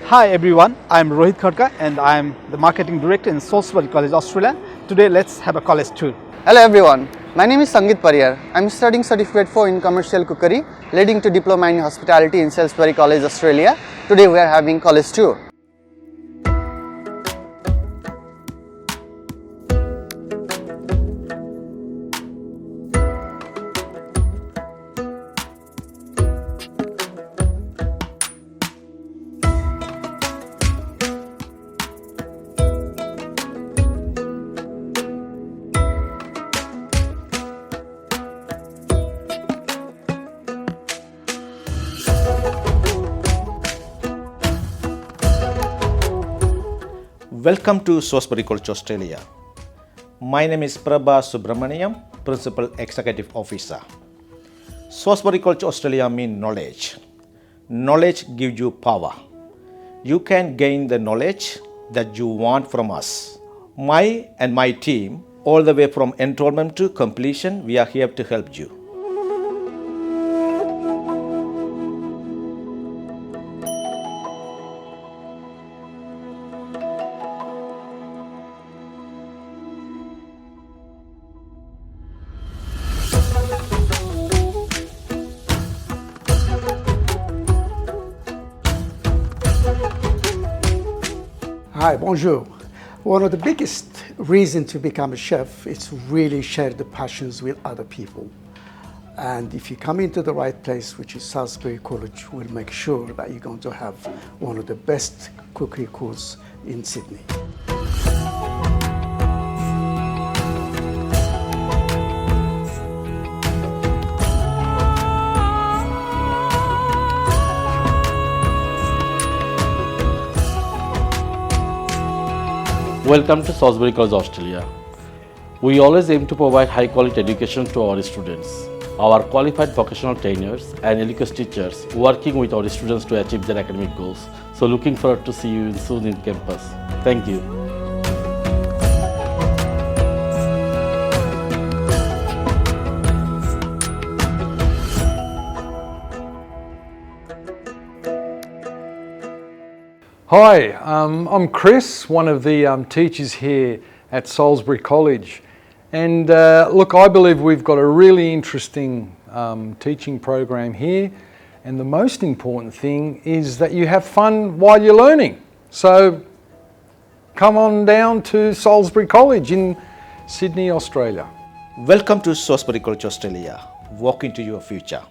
Hi everyone, I'm Rohit Khadka and I'm the Marketing Director in Salisbury College, Australia. Today let's have a college tour. Hello everyone, my name is Sangeet Pariyar. I'm studying Certificate 4 in Commercial Cookery, leading to Diploma in Hospitality in Salisbury College, Australia. Today we are having college tour. Welcome to Salisbury College, Australia. My name is Prabha Subramaniam, Principal Executive Officer. Salisbury College, Australia means knowledge. Knowledge gives you power. You can gain the knowledge that you want from us. My team, all the way from enrollment to completion, we are here to help you. Hi, bonjour. One of the biggest reasons to become a chef is to really share the passions with other people. And if you come into the right place, which is Salisbury College, we'll make sure that you're going to have one of the best cookery courses in Sydney. Welcome to Salisbury College, Australia. We always aim to provide high quality education to our students. Our qualified vocational trainers and LQS teachers working with our students to achieve their academic goals. So looking forward to see you soon in campus. Thank you. Hi, I'm Chris, one of the teachers here at Salisbury College. And look, I believe we've got a really interesting teaching program here. And the most important thing is that you have fun while you're learning. So come on down to Salisbury College in Sydney, Australia. Welcome to Salisbury College, Australia. Walk into your future.